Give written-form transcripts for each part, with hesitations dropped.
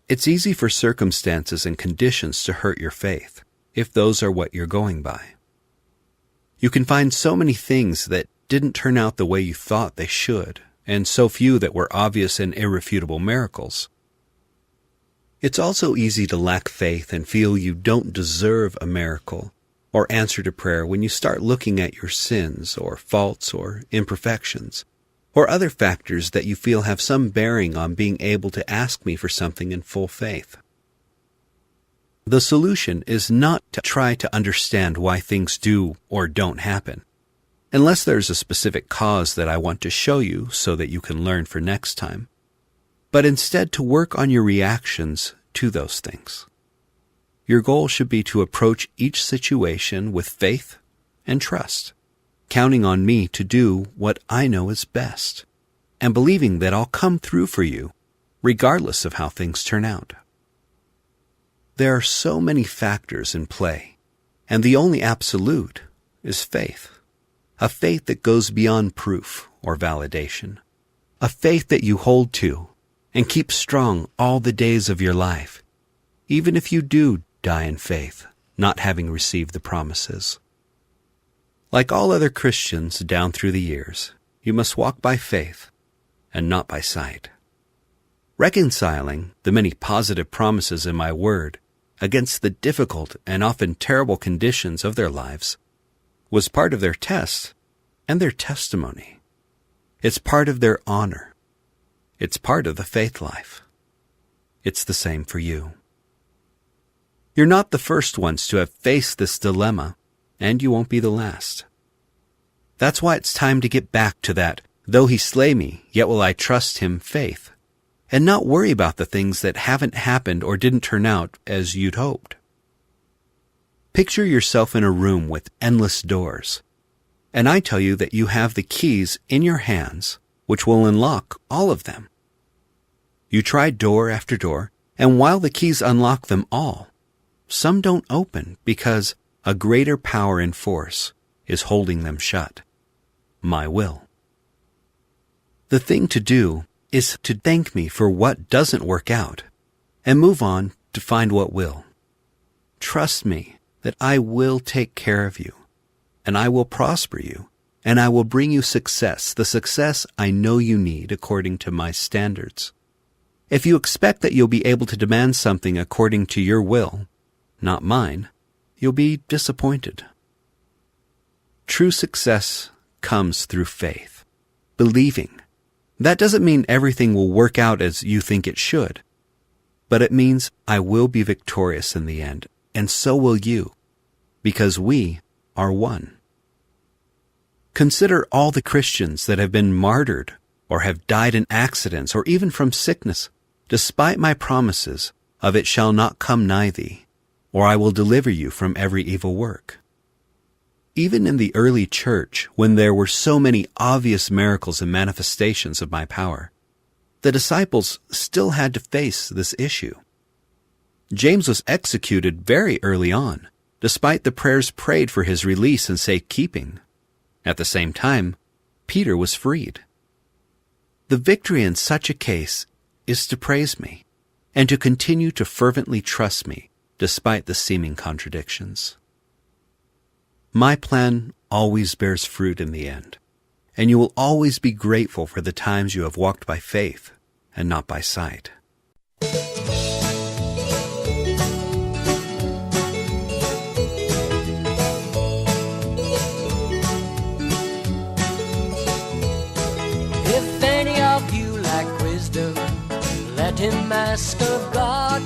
It's easy for circumstances and conditions to hurt your faith, if those are what you're going by. You can find so many things that didn't turn out the way you thought they should, and so few that were obvious and irrefutable miracles. It's also easy to lack faith and feel you don't deserve a miracle or answer to prayer when you start looking at your sins or faults or imperfections, or other factors that you feel have some bearing on being able to ask me for something in full faith. The solution is not to try to understand why things do or don't happen, unless there's a specific cause that I want to show you so that you can learn for next time, but instead to work on your reactions to those things. Your goal should be to approach each situation with faith and trust, counting on me to do what I know is best, and believing that I'll come through for you, regardless of how things turn out. There are so many factors in play, and the only absolute is faith. A faith that goes beyond proof or validation. A faith that you hold to and keep strong all the days of your life, even if you do die in faith, not having received the promises. Like all other Christians down through the years, you must walk by faith and not by sight. Reconciling the many positive promises in my word against the difficult and often terrible conditions of their lives was part of their test and their testimony. It's part of their honor. It's part of the faith life. It's the same for you. You're not the first ones to have faced this dilemma, and you won't be the last. That's why it's time to get back to that, though he slay me, yet will I trust him faith, and not worry about the things that haven't happened or didn't turn out as you'd hoped. Picture yourself in a room with endless doors, and I tell you that you have the keys in your hands, which will unlock all of them. You try door after door, and while the keys unlock them all, some don't open because a greater power and force is holding them shut. My will. The thing to do is to thank me for what doesn't work out and move on to find what will. Trust me that I will take care of you, and I will prosper you, and I will bring you success, the success I know you need according to my standards. If you expect that you'll be able to demand something according to your will, not mine, you'll be disappointed. True success comes through faith, believing. That doesn't mean everything will work out as you think it should, but it means I will be victorious in the end, and so will you, because we are one. Consider all the Christians that have been martyred or have died in accidents or even from sickness, despite my promises of it shall not come nigh thee, or I will deliver you from every evil work. Even in the early church, when there were so many obvious miracles and manifestations of my power, the disciples still had to face this issue. James was executed very early on, despite the prayers prayed for his release and safekeeping. At the same time, Peter was freed. The victory in such a case is to praise me and to continue to fervently trust me despite the seeming contradictions. My plan always bears fruit in the end, and you will always be grateful for the times you have walked by faith and not by sight. If any of you lack wisdom, let him ask of God,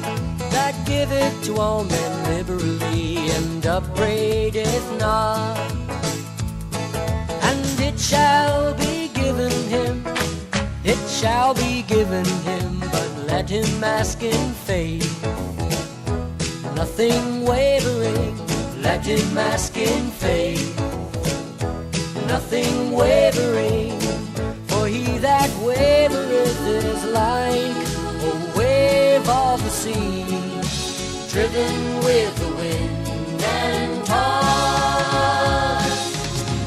that giveth to all men liberally, and upbraideth not. And it shall be given him, it shall be given him, but let him ask in faith, nothing wavering. Let him ask in faith, nothing wavering. For he that wavereth is like a wave of the sea, driven with the wind and tossed.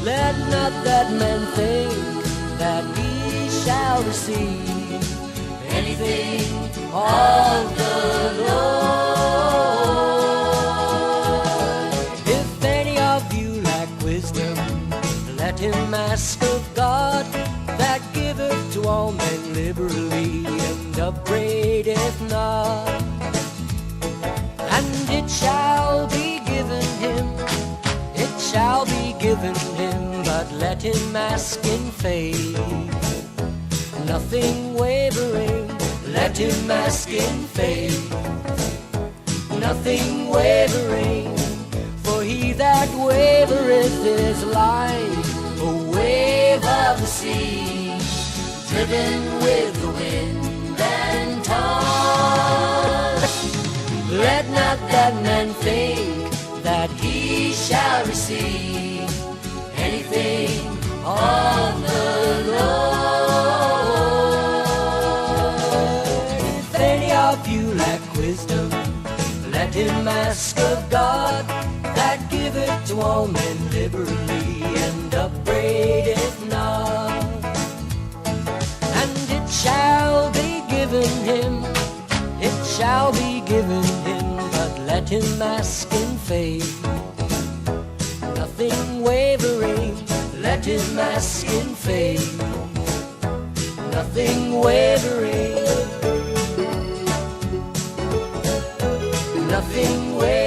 Let not that man think that he shall receive anything of the Lord. If any of you lack wisdom, let him ask of God, that giveth to all men liberally, and upbraideth not. And it shall be given him, it shall be given him, but let him ask in faith, nothing wavering. Let him ask in faith, nothing wavering. For he that wavereth is like a wave of the sea, driven with the wind and tossed. Let not that man think that he shall receive anything of the Lord. If any of you lack wisdom, let him ask of God, that giveth to all men liberally, and upbraideth not. And it shall be given him, it shall be given him, but let him ask in faith, nothing wavering. Let him ask in faith, nothing wavering, nothing wavering.